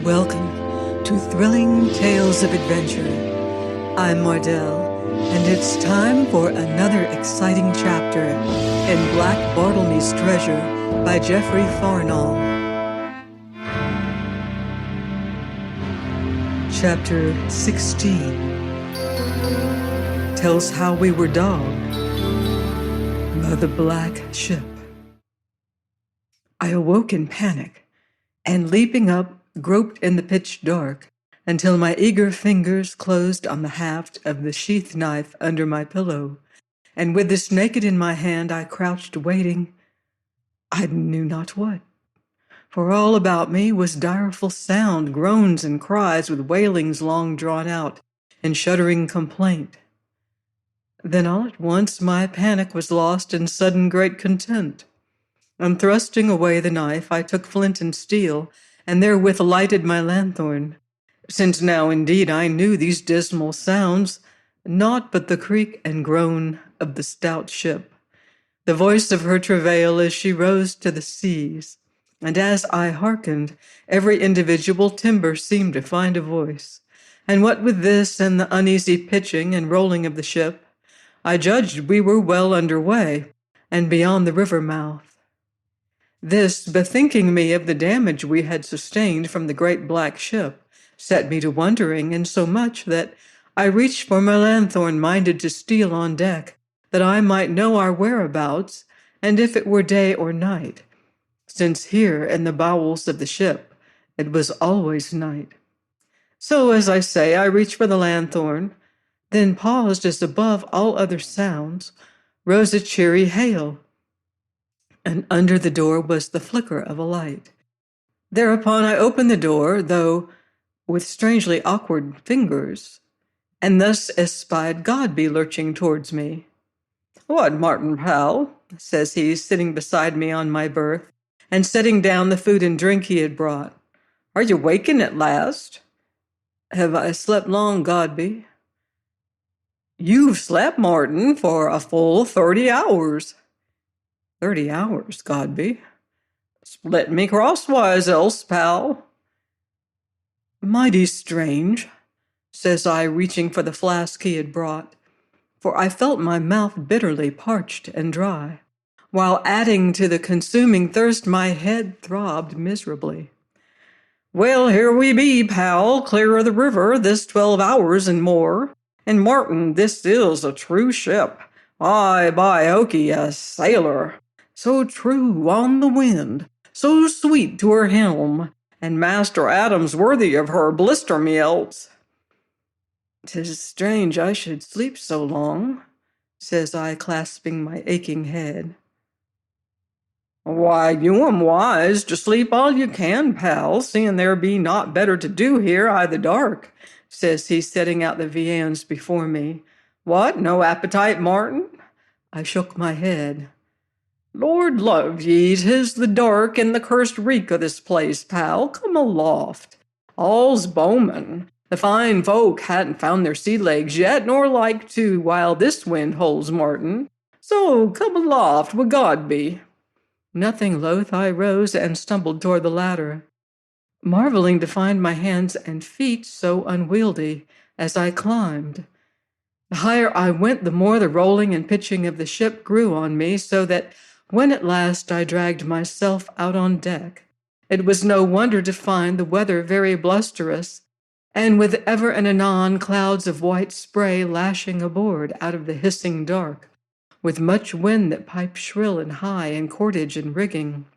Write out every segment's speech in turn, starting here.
Welcome to Thrilling Tales of Adventure. I'm Mardell, and it's time for another exciting chapter in Black Bartlemys' Treasure by Jeffery Farnol. Chapter 16 tells how we were dogged by the black ship. I awoke in panic, and leaping up, groped in the pitch dark until my eager fingers closed on the haft of the sheath knife under my pillow, and with this naked in my hand I crouched waiting, I knew not what. For all about me was direful sound, groans and cries with wailings long drawn out in shuddering complaint. Then all at once my panic was lost in sudden great content, and thrusting away the knife I took flint and steel, and therewith lighted my lanthorn, since now indeed I knew these dismal sounds, naught but the creak and groan of the stout ship, the voice of her travail as she rose to the seas, and as I hearkened, every individual timber seemed to find a voice, and what with this and the uneasy pitching and rolling of the ship, I judged we were well under way, and beyond the river mouth. This, bethinking me of the damage we had sustained from the great black ship, set me to wondering, insomuch that I reached for my lanthorn, minded to steal on deck, that I might know our whereabouts, and if it were day or night, since here in the bowels of the ship it was always night. So, as I say, I reached for the lanthorn, then paused as above all other sounds rose a cheery hail, and under the door was the flicker of a light. Thereupon I opened the door, though with strangely awkward fingers, and thus espied Godby lurching towards me. "What, Martin, pal?" says he, sitting beside me on my berth, and setting down the food and drink he had brought. "Are you waking at last?" "Have I slept long, Godby?" "You've slept, Martin, for a full 30 hours. 30 hours, Godby? Split me crosswise else, pal." "Mighty strange," says I, reaching for the flask he had brought, for I felt my mouth bitterly parched and dry, while adding to the consuming thirst my head throbbed miserably. "Well, here we be, pal, clear of the river this 12 hours and more, and Martin, this is a true ship. Aye, by hokey, a sailor. So true on the wind, so sweet to her helm, and Master Adam's worthy of her, blister me else." "'Tis strange I should sleep so long," says I, clasping my aching head. "Why, you am wise to sleep all you can, pal, seeing there be naught better to do here i' the dark," says he, setting out the viands before me. "What, no appetite, Martin?" I shook my head. "Lord love ye, 'tis the dark and the cursed reek o' this place, pal. Come aloft. All's bowman. The fine folk hadn't found their sea legs yet, nor like to, while this wind holds, Martin. So come aloft, wi' Godby." Nothing loath, I rose and stumbled toward the ladder, marveling to find my hands and feet so unwieldy as I climbed. The higher I went, the more the rolling and pitching of the ship grew on me, so that when at last I dragged myself out on deck, it was no wonder to find the weather very blusterous, and with ever and anon clouds of white spray lashing aboard out of the hissing dark, with much wind that piped shrill and high in cordage and rigging.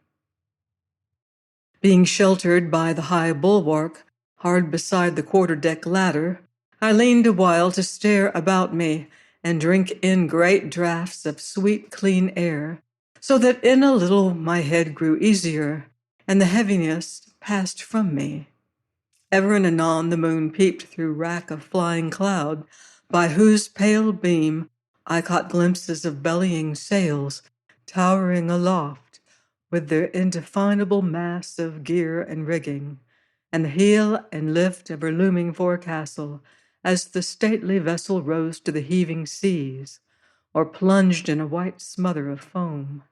Being sheltered by the high bulwark, hard beside the quarter-deck ladder, I leaned awhile to stare about me and drink in great draughts of sweet, clean air, so that in a little my head grew easier, and the heaviness passed from me. Ever and anon the moon peeped through rack of flying cloud, by whose pale beam I caught glimpses of bellying sails, towering aloft, with their indefinable mass of gear and rigging, and the heel and lift of her looming forecastle, as the stately vessel rose to the heaving seas, or plunged in a white smother of foam.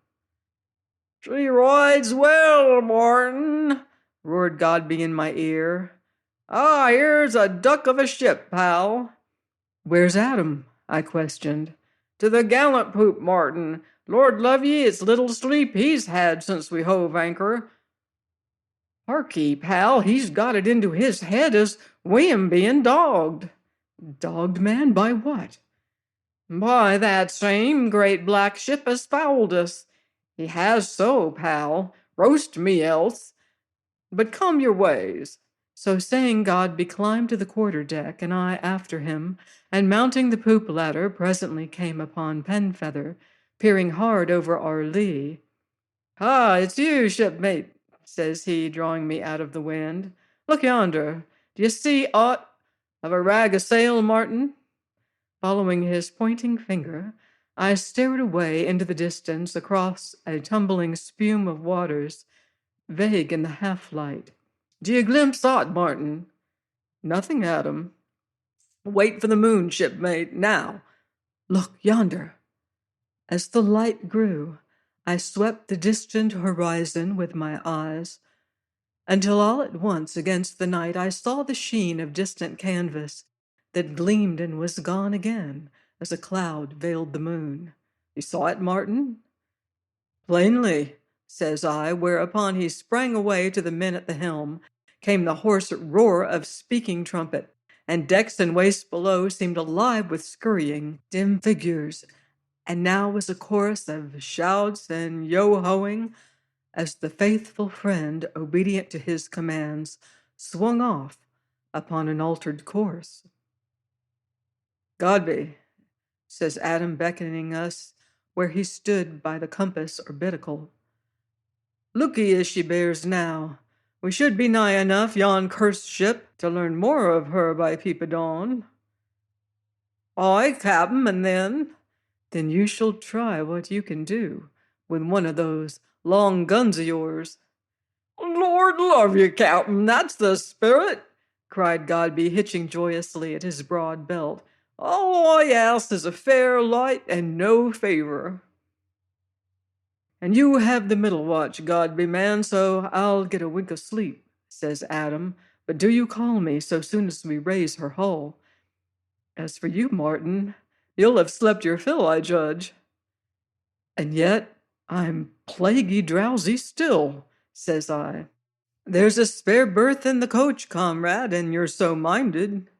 "She rides well, Martin," roared Godby in my ear. "Ah, here's a duck of a ship, pal." "Where's Adam?" I questioned. "To the gallant poop, Martin. Lord love ye, it's little sleep he's had since we hove anchor. Harkee, pal, he's got it into his head as we am being dogged." "Dogged, man? By what?" "By that same great black ship as fouled us. He has so, pal. Roast me else. But come your ways." So saying, Godby climbed to the quarter-deck, and I after him, and mounting the poop ladder, presently came upon Penfeather, peering hard over our lee. "Ah, it's you, shipmate," says he, drawing me out of the wind. "Look yonder. Do you see aught of a rag o' sail, Martin?" Following his pointing finger, I stared away into the distance across a tumbling spume of waters, vague in the half-light. "Do you glimpse aught, Martin?" "Nothing, Adam." "Wait for the moon, shipmate. Now, look yonder." As the light grew, I swept the distant horizon with my eyes, until all at once against the night I saw the sheen of distant canvas that gleamed and was gone again as a cloud veiled the moon. "You saw it, Martin?" "Plainly," says I, whereupon he sprang away to the men at the helm. Came the hoarse roar of speaking trumpet, and decks and waist below seemed alive with scurrying, dim figures, and now was a chorus of shouts and yo-hoing as the faithful friend, obedient to his commands, swung off upon an altered course. "Godby," says Adam, beckoning us where he stood by the compass or binnacle. "Look'ee as she bears now. We should be nigh enough yon cursed ship to learn more of her by peep o' dawn." "Aye, cap'n, and then?" "Then you shall try what you can do with one of those long guns of yours." "Lord love you, cap'n, that's the spirit!" cried Godby, hitching joyously at his broad belt. "All I ask is a fair light and no favor." "And you have the middle watch, Godby, man, so I'll get a wink of sleep," says Adam. "But do you call me so soon as we raise her hull. As for you, Martin, you'll have slept your fill, I judge." "And yet I'm plaguey drowsy still," says I. "There's a spare berth in the coach, comrade, and you're so minded."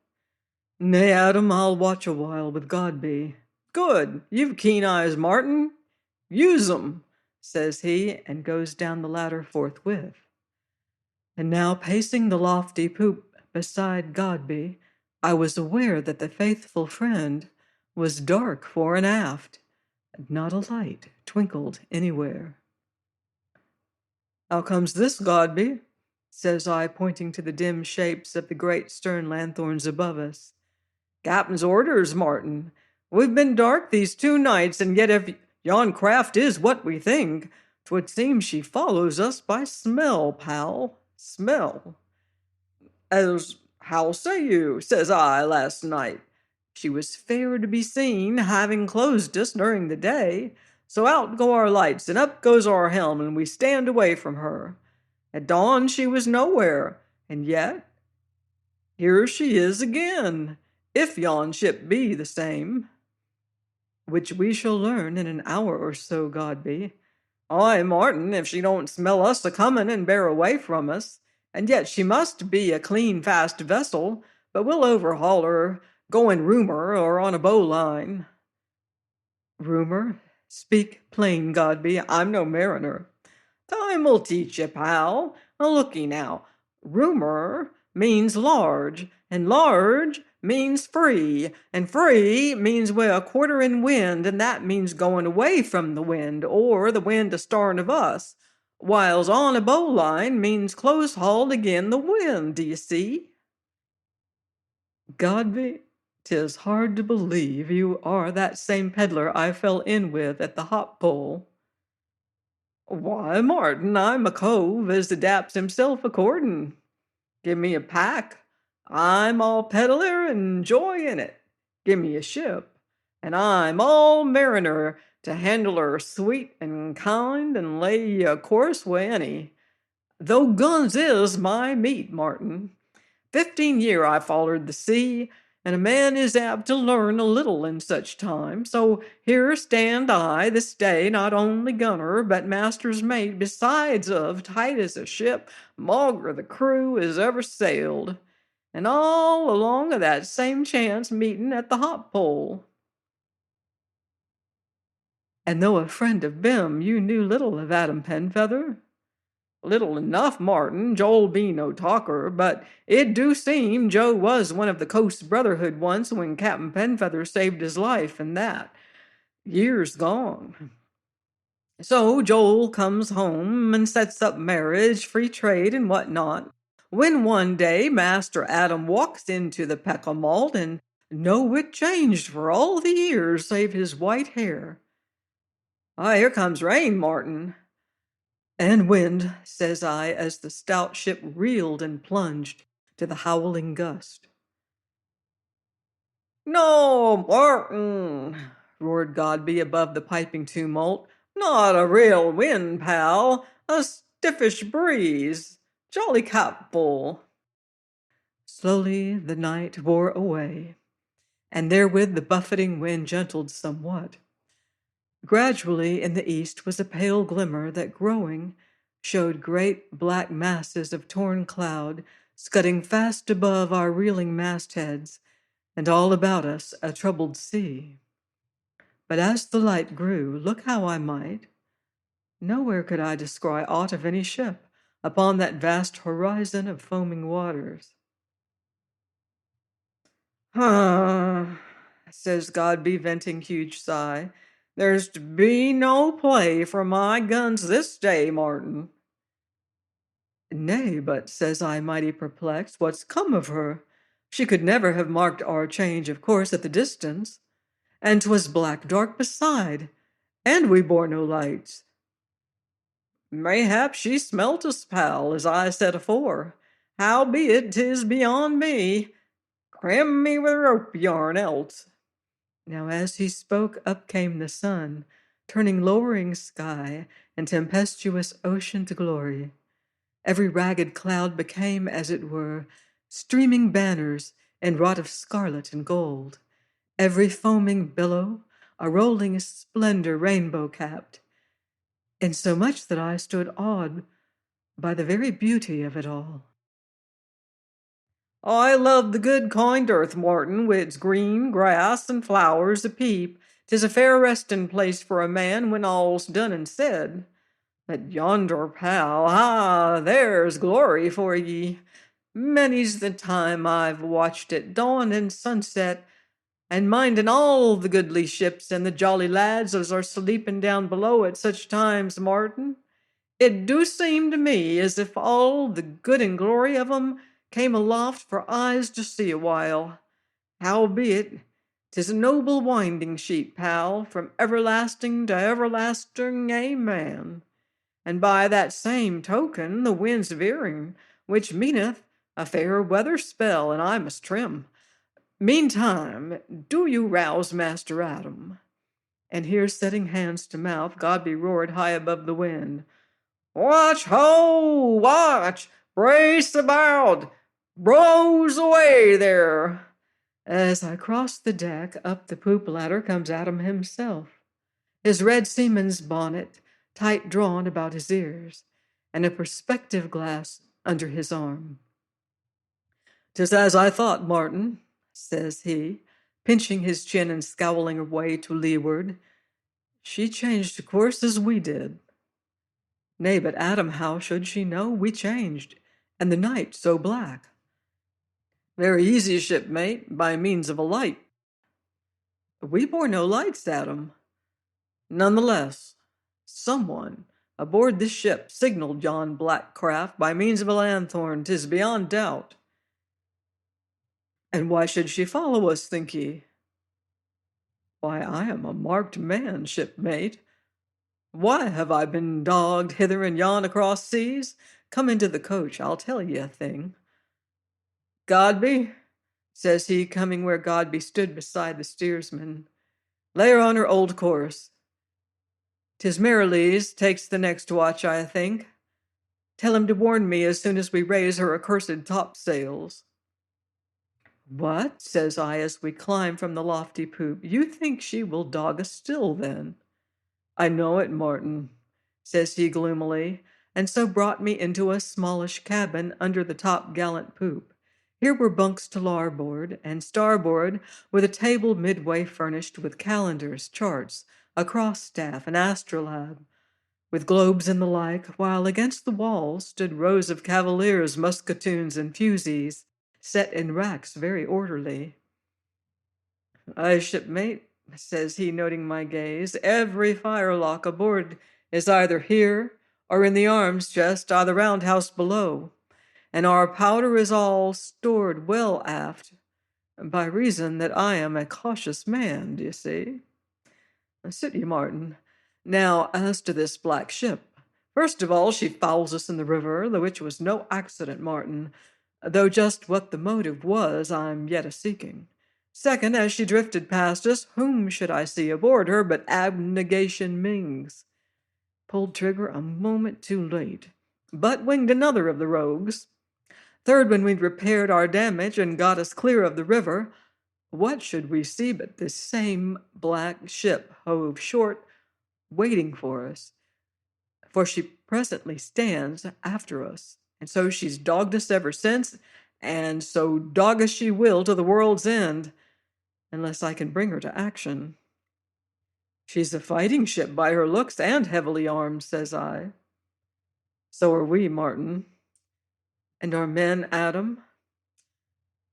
"Nay, Adam, I'll watch a while with Godby." "Good. You've keen eyes, Martin. Use 'em," says he, and goes down the ladder forthwith. And now, pacing the lofty poop beside Godby, I was aware that the faithful friend was dark fore and aft, and not a light twinkled anywhere. "How comes this, Godby?" says I, pointing to the dim shapes of the great stern lanthorns above us. "Captain's orders, Martin. We've been dark these 2 nights, and yet if yon craft is what we think, 'twould seem she follows us by smell, pal. Smell." "As how say you?" says I, "last night." "She was fair to be seen, having closed us during the day. So out go our lights, and up goes our helm, and we stand away from her. At dawn she was nowhere, and yet here she is again, if yon ship be the same." "Which we shall learn in an hour or so, Godby." "Aye, Martin, if she don't smell us a-comin' and bear away from us. And yet she must be a clean fast vessel, but we'll overhaul her, going rumor or on a bowline." "Rumor? Speak plain, Godby. I'm no mariner." "Time will teach you, pal. Look'ee now. Rumor means large, and large means free, and free means we're a quarter in wind, and that means going away from the wind, or the wind astarn of us, whiles on a bowline means close hauled agin the wind, d'ye see?" "Godby, 'tis hard to believe you are that same peddler I fell in with at the hop pole." "Why, Martin, I'm a cove as adapts himself accordin'. Give me a pack, I'm all peddler and joy in it. Give me a ship, and I'm all mariner to handle her sweet and kind and lay ye a course wi' any. Though guns is my meat, Martin. 15 year I follered the sea, and a man is apt to learn a little in such time. So here stand I this day, not only gunner, but master's mate, besides of tight as a ship, maugre the crew as ever sailed, and all along of that same chance meeting at the hop pole. And though a friend of Bim, you knew little of Adam Penfeather? Little enough, Martin. Joel be no talker, but it do seem Joe was one of the Coast Brotherhood once when Captain Penfeather saved his life, and that years gone. So Joel comes home and sets up marriage, free trade, and what not. When one day Master Adam walks into the Peckamalt, and no whit changed for all the years save his white hair. Ah, here comes rain, Martin. And wind, says I, as the stout ship reeled and plunged to the howling gust. No, Martin, roared Godby above the piping tumult. Not a real wind, pal. A stiffish breeze. Jolly capful. Slowly the night wore away, and therewith the buffeting wind gentled somewhat. Gradually in the east was a pale glimmer that, growing, showed great black masses of torn cloud scudding fast above our reeling mastheads, and all about us a troubled sea. But as the light grew, look how I might, nowhere could I descry aught of any ship upon that vast horizon of foaming waters. Ah, says Godby, venting huge sigh. There's to be no play for my guns this day, Martin. Nay, but, says I, mighty perplexed, what's come of her? She could never have marked our change of course at the distance, and 'twas black dark beside, and we bore no lights. Mayhap she smelt us, pal, as I said afore. Howbeit 'tis beyond me. Cram me with rope yarn else. Now as he spoke, up came the sun, turning lowering sky and tempestuous ocean to glory. Every ragged cloud became, as it were, streaming banners enwrought of scarlet and gold. Every foaming billow a rolling splendor rainbow-capped, insomuch that I stood awed by the very beauty of it all. I love the good kind earth, Martin, with its green grass and flowers a-peep. 'Tis a fair resting place for a man when all's done and said. But yonder, pal, there's glory for ye. Many's the time I've watched it dawn and sunset, and minding all the goodly ships and the jolly lads as are sleeping down below at such times, Martin. It do seem to me as if all the good and glory of 'em came aloft for eyes to see a while. Howbeit, 'tis a noble winding sheet, pal, from everlasting to everlasting, amen. And by that same token the wind's veering, which meaneth a fair weather spell, and I must trim. Meantime, do you rouse Master Adam. And here, setting hands to mouth, Godby roared high above the wind. Watch, ho! Watch! Brace about! Rows away there! As I crossed the deck, up the poop ladder comes Adam himself, his red seaman's bonnet tight drawn about his ears, and a perspective glass under his arm. "'Tis as I thought, Martin," says he, pinching his chin and scowling away to leeward. "She changed course as we did." "Nay, but Adam, how should she know we changed, and the night so black?" "Very easy, shipmate, by means of a light." "We bore no lights, Adam." "None the less, someone aboard this ship signaled yon black craft by means of a lanthorn, 'tis beyond doubt." "And why should she follow us, think ye?" "Why, I am a marked man, shipmate. Why have I been dogged hither and yon across seas? Come into the coach, I'll tell ye a thing." "Godby," says he, coming where Godby stood beside the steersman, "lay her on her old course. 'Tis Merrilees takes the next watch, I think." Tell him to warn me as soon as we raise her accursed topsails." "What?" says I as we climb from the lofty poop. "You think she will dog us still, then?" "I know it, Martin," says he gloomily, and so brought me into a smallish cabin under the top-gallant poop. Here were bunks to larboard and starboard, with a table midway furnished with calendars, charts, a cross-staff, an astrolabe, with globes and the like, while against the walls stood rows of cavaliers, musketoons, and fusees, set in racks very orderly. "Aye, shipmate," says he, noting my gaze, "every firelock aboard is either here or in the arms chest or the roundhouse below, and our powder is all stored well aft, by reason that I am a cautious man, d'ye see? Sit ye, Martin. Now, as to this black ship. First of all, she fouls us in the river, the which was no accident, Martin, though just what the motive was I'm yet a-seeking. Second, as she drifted past us, whom should I see aboard her but Abnegation Mings? Pulled trigger a moment too late, but winged another of the rogues. Third, when we'd repaired our damage and got us clear of the river, what should we see but this same black ship hove short, waiting for us? For she presently stands after us, and so she's dogged us ever since, and so dog us she will to the world's end, unless I can bring her to action." "She's a fighting ship by her looks, and heavily armed," says I. "So are we, Martin." "And our men, Adam?"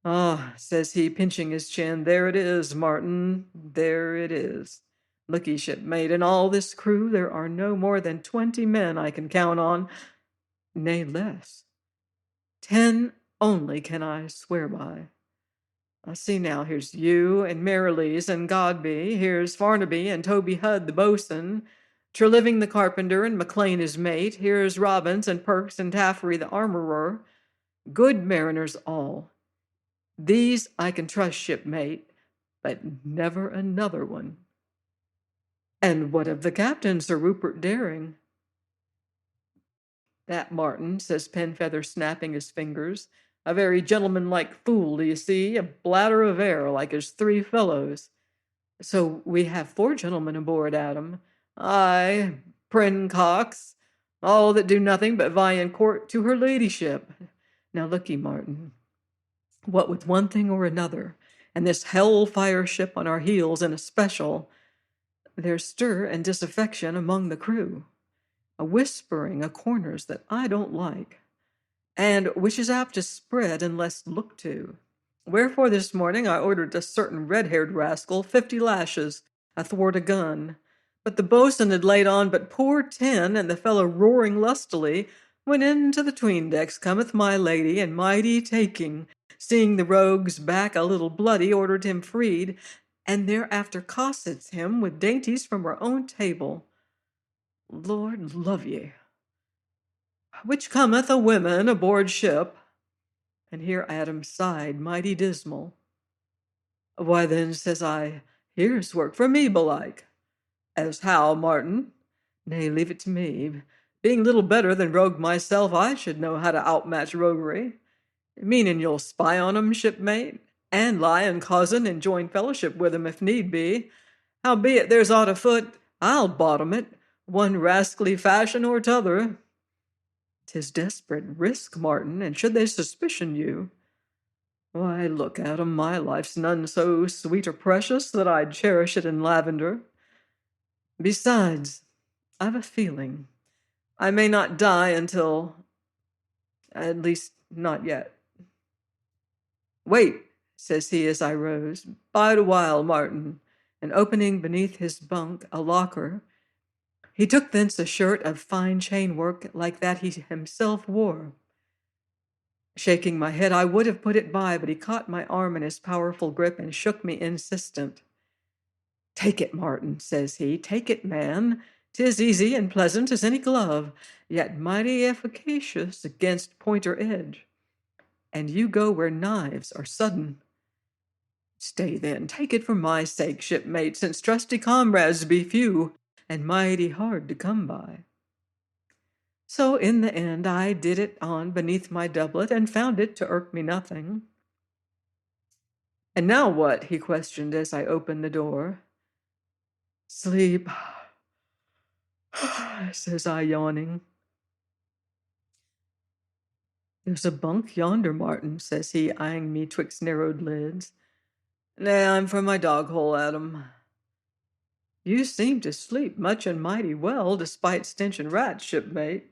"Ah," says he, pinching his chin, "there it is, Martin, there it is. Look'ee, shipmate, in all this crew there are no more than 20 men I can count on, nay, less. 10 only can I swear by. I see now, here's you and Merrilees and Godby, here's Farnaby and Toby Hudd the boatswain, Treliving the carpenter and McLean his mate, here's Robbins and Perks and Taffery the armorer, good mariners all. These I can trust, shipmate, but never another one." "And what of the captain, Sir Rupert Daring?" "That, Martin," says Penfeather, snapping his fingers, "a very gentlemanlike fool, do you see, a bladder of air like his 3 fellows. So we have 4 gentlemen aboard, Adam. Aye, Princocks, all that do nothing but vie in court to her ladyship. Now look'ee, Martin, what with one thing or another, and this hell-fire ship on our heels in especial, there's stir and disaffection among the crew, a whispering of corners that I don't like, and which is apt to spread unless looked to. Wherefore this morning I ordered a certain red-haired rascal 50 lashes athwart a gun. But the boatswain had laid on but poor 10, and the fellow roaring lustily, when into the 'tween-decks cometh my lady, and mighty taking, seeing the rogue's back a little bloody, ordered him freed, and thereafter cossets him with dainties from her own table. Lord love ye, which cometh a women aboard ship." And here Adam sighed, mighty dismal. "Why then," says I, "here's work for me, belike." "As how, Martin?" "Nay, leave it to me. Being little better than rogue myself, I should know how to outmatch roguery. Meaning you'll spy on 'em, shipmate, and lie and cozen and join fellowship with 'em if need be. Howbeit there's aught afoot, I'll bottom it, one rascally fashion or t'other." "'Tis desperate risk, Martin, and should they suspicion you—" "Why, look at 'em, my life's none so sweet or precious that I'd cherish it in lavender. Besides, I've a feeling I may not die at least not yet." "Wait," says he as I rose. "Bide a while, Martin." And opening beneath his bunk a locker, he took thence a shirt of fine chain work like that he himself wore. Shaking my head, I would have put it by, but he caught my arm in his powerful grip and shook me insistent. "Take it, Martin," says he. "Take it, man. 'Tis easy and pleasant as any glove, yet mighty efficacious against point or edge. And you go where knives are sudden. Stay then, take it for my sake, shipmate, since trusty comrades be few and mighty hard to come by." So in the end I did it on beneath my doublet and found it to irk me nothing. "And now what?" he questioned as I opened the door. "Sleep," says I, yawning. "There's a bunk yonder, Martin," says he, eyeing me twixt narrowed lids. "Nah, I'm from my dog hole, Adam." "You seem to sleep much and mighty well, despite stench and rats, shipmate."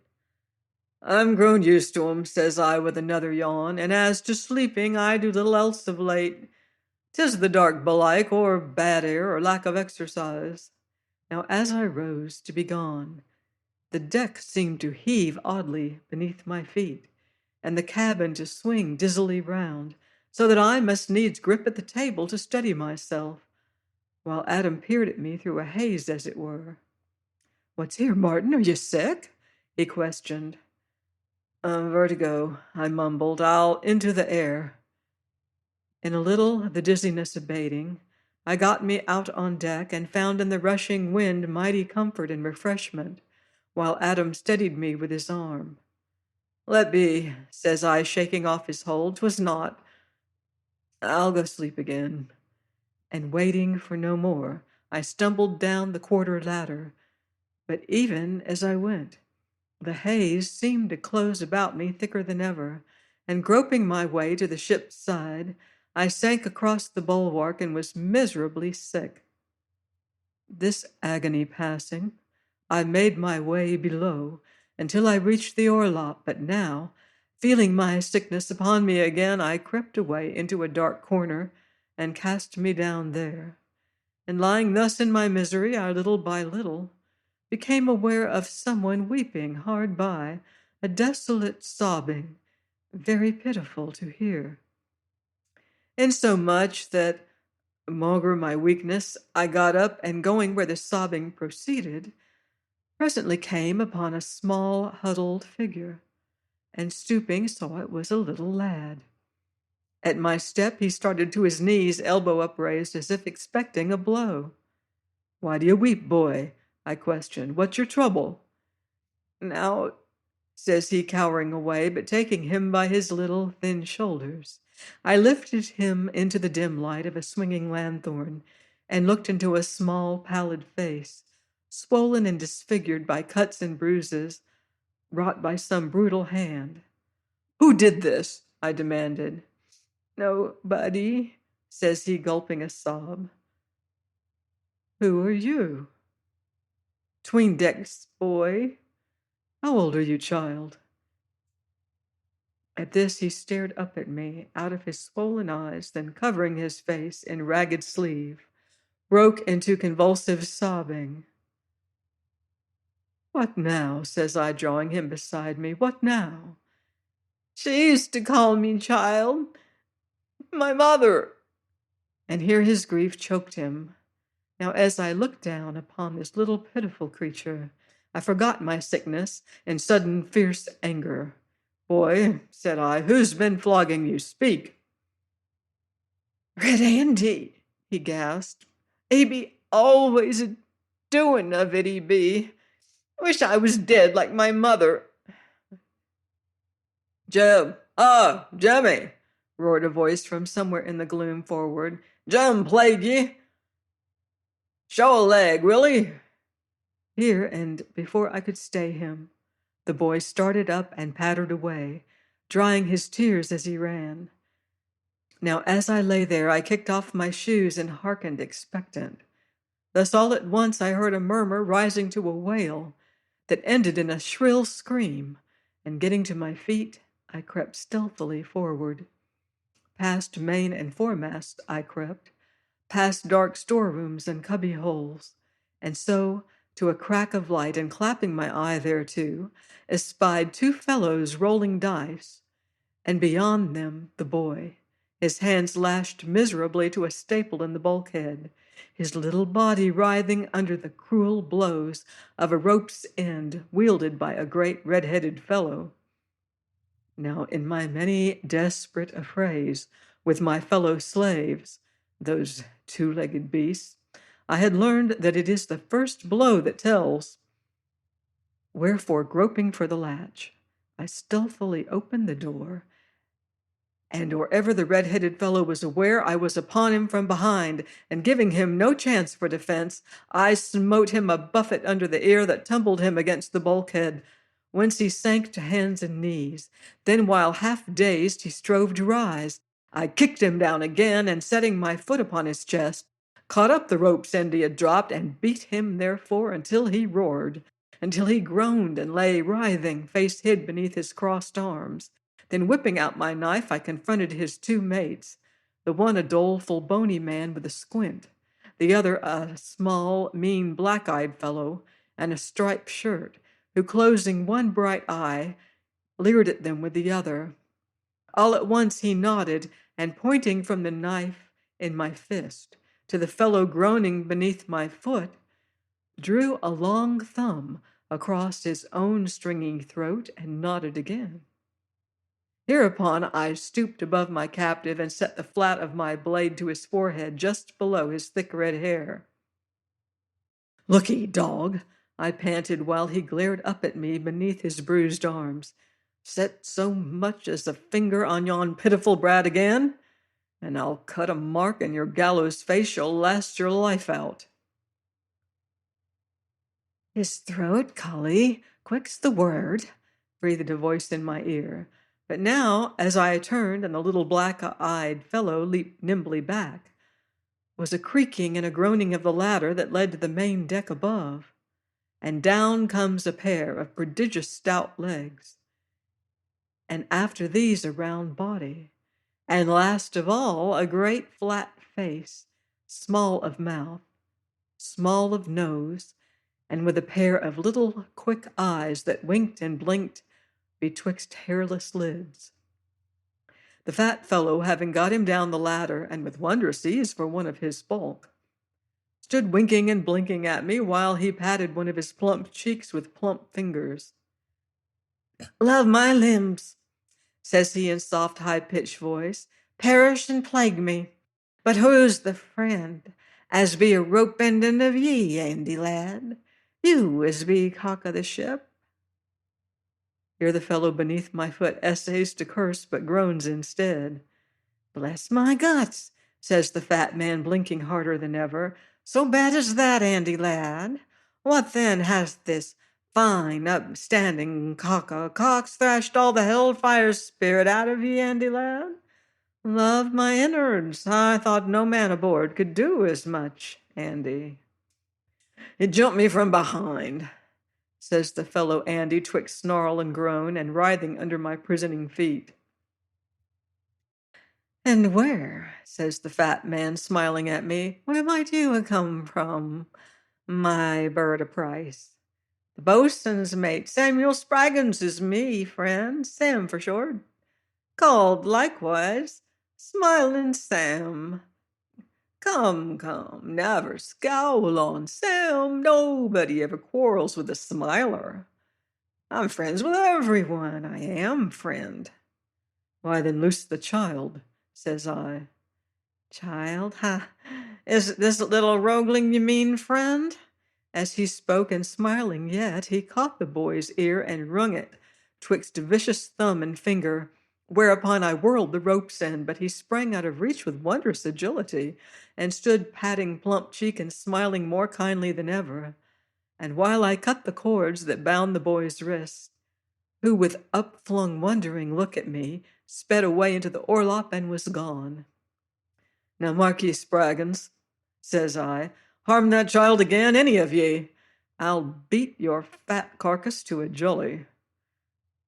"I'm grown used to 'em," says I with another yawn, "and as to sleeping, I do little else of late. 'Tis the dark belike, or bad air, or lack of exercise." Now as I rose to be gone, the deck seemed to heave oddly beneath my feet, and the cabin to swing dizzily round, so that I must needs grip at the table to steady myself, while Adam peered at me through a haze, as it were. "What's here, Martin? Are you sick?" he questioned. Vertigo," I mumbled. "I'll into the air." In a little, the dizziness abating, I got me out on deck and found in the rushing wind mighty comfort and refreshment, while Adam steadied me with his arm. "Let be," says I, shaking off his hold. "'Twas not. I'll go sleep again." And waiting for no more, I stumbled down the quarter ladder. But even as I went, the haze seemed to close about me thicker than ever, and groping my way to the ship's side, I sank across the bulwark and was miserably sick. This agony passing, I made my way below until I reached the orlop, but now, feeling my sickness upon me again, I crept away into a dark corner and cast me down there. And lying thus in my misery, I little by little became aware of someone weeping hard by, a desolate sobbing, very pitiful to hear. Insomuch that, maugre my weakness, I got up and going where the sobbing proceeded, presently came upon a small huddled figure, and stooping saw it was a little lad. At my step he started to his knees, elbow upraised, as if expecting a blow. "Why do you weep, boy?" I questioned. "What's your trouble?" "Now," says he, cowering away, but taking him by his little thin shoulders, I lifted him into the dim light of a swinging lanthorn and looked into a small, pallid face, swollen and disfigured by cuts and bruises wrought by some brutal hand. "Who did this?" I demanded. "Nobody," says he, gulping a sob. "Who are you?" "'Tween decks, boy." "How old are you, child?" At this he stared up at me out of his swollen eyes, then covering his face in ragged sleeve, broke into convulsive sobbing. "What now?" says I, drawing him beside me. "What now?" "She used to call me child. My mother." And here his grief choked him. Now as I looked down upon this little pitiful creature, I forgot my sickness in sudden fierce anger. "Boy," said I, "who's been flogging you? Speak." "Red Andy," he gasped. "He be always a doing of it, he be. Wish I was dead like my mother." "Jem! Ah, Jemmy!" roared a voice from somewhere in the gloom forward. "Jem, plague ye! Show a leg, will he?" Here, and before I could stay him, the boy started up and pattered away, drying his tears as he ran. Now as I lay there, I kicked off my shoes and hearkened expectant. Thus all at once I heard a murmur rising to a wail that ended in a shrill scream, and getting to my feet, I crept stealthily forward. Past main and foremast I crept, past dark storerooms and cubby holes, and so to a crack of light, and clapping my eye thereto, espied two fellows rolling dice, and beyond them the boy, his hands lashed miserably to a staple in the bulkhead, his little body writhing under the cruel blows of a rope's end wielded by a great red-headed fellow. Now, in my many desperate affrays with my fellow slaves, those two-legged beasts, I had learned that it is the first blow that tells. Wherefore, groping for the latch, I stealthily opened the door, and or ever the red-headed fellow was aware, I was upon him from behind, and giving him no chance for defense, I smote him a buffet under the ear that tumbled him against the bulkhead, whence he sank to hands and knees. Then, while half dazed, he strove to rise. I kicked him down again, and setting my foot upon his chest, caught up the rope's end he had dropped, and beat him therefore until he roared, until he groaned and lay writhing, face hid beneath his crossed arms. Then, whipping out my knife, I confronted his two mates, the one a doleful, bony man with a squint, the other a small, mean, black-eyed fellow in a striped shirt, who, closing one bright eye, leered at them with the other. All at once he nodded, and pointing from the knife in my fist to the fellow groaning beneath my foot, drew a long thumb across his own stringy throat and nodded again. Hereupon I stooped above my captive and set the flat of my blade to his forehead just below his thick red hair. "Look'ee, dog," I panted while he glared up at me beneath his bruised arms. "Set so much as a finger on yon pitiful brat again, and I'll cut a mark in your gallows face shall last your life out." "His throat, cully, quick's the word," breathed a voice in my ear. But now, as I turned and the little black-eyed fellow leaped nimbly back, was a creaking and a groaning of the ladder that led to the main deck above, and down comes a pair of prodigious stout legs, and after these a round body, and last of all a great flat face, small of mouth, small of nose, and with a pair of little quick eyes that winked and blinked betwixt hairless lids. The fat fellow, having got him down the ladder, and with wondrous ease for one of his bulk, stood winking and blinking at me while he patted one of his plump cheeks with plump fingers. "Love my limbs," says he in soft, high-pitched voice, "perish and plague me. But who's the friend as be a rope-bending of ye, Andy lad? You as be cock o' the ship?" Here the fellow beneath my foot essays to curse, but groans instead. "Bless my guts," says the fat man, blinking harder than ever. "So bad as that, Andy lad? What then has this fine, upstanding cock o' cocks thrashed all the hellfire spirit out of ye, Andy lad? Love my innards, I thought no man aboard could do as much, Andy." "It jumped me from behind," says the fellow Andy, twixt snarl and groan, and writhing under my prisoning feet. "And where," says the fat man, smiling at me, "where might you ha' come from, my bird o' price?" "The boatswain's mate, Samuel Spraggins, is me, friend, Sam for short. Called likewise Smiling Sam. Come, never scowl on Sam. Nobody ever quarrels with a smiler. I'm friends with everyone, I am, friend." "Why, then loose the child," says I. "Child, ha! Is it this little rogueling you mean, friend?" As he spoke, and smiling yet, he caught the boy's ear and wrung it twixt vicious thumb and finger, whereupon I whirled the rope's end, but he sprang out of reach with wondrous agility, and stood patting plump cheek and smiling more kindly than ever. And while I cut the cords that bound the boy's wrists, who, with upflung wondering look at me, sped away into the orlop and was gone. "Now, mark ye, Spraggins," says I, "harm that child again, any of ye, I'll beat your fat carcass to a jelly."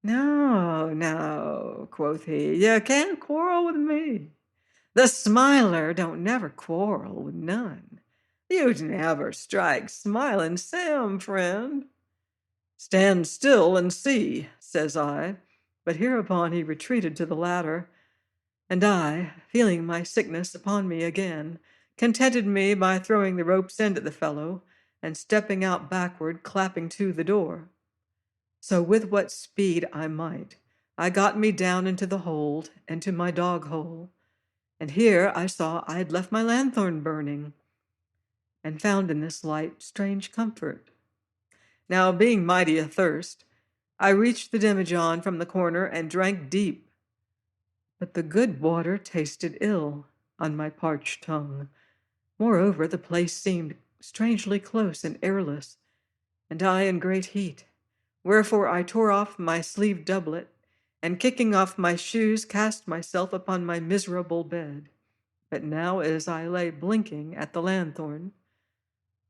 No, quoth he, "you can't quarrel with me. The smiler don't never quarrel with none. You'd never strike Smiling Sam, friend." "Stand still and see," says I, but hereupon he retreated to the ladder, and I, feeling my sickness upon me again, contented me by throwing the rope's end at the fellow, and stepping out backward, clapping to the door. So with what speed I might, I got me down into the hold, and to my dog-hole, and here I saw I had left my lanthorn burning, and found in this light strange comfort. Now, being mighty athirst, I reached the demijohn from the corner and drank deep. But the good water tasted ill on my parched tongue. Moreover, the place seemed strangely close and airless, and I in great heat. Wherefore I tore off my sleeved doublet, and kicking off my shoes, cast myself upon my miserable bed. But now, as I lay blinking at the lanthorn,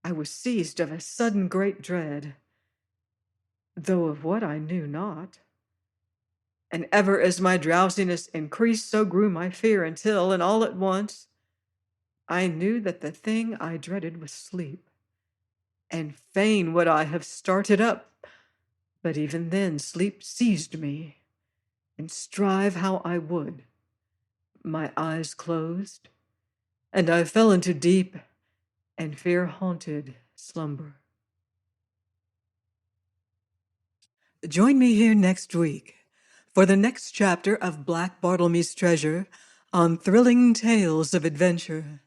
I was seized of a sudden great dread, though of what I knew not. And ever as my drowsiness increased, so grew my fear, until, and all at once, I knew that the thing I dreaded was sleep. And fain would I have started up, but even then sleep seized me, and strive how I would. My eyes closed, and I fell into deep and fear-haunted slumber. Join me here next week for the next chapter of Black Bartlemy's Treasure on thrilling tales of adventure.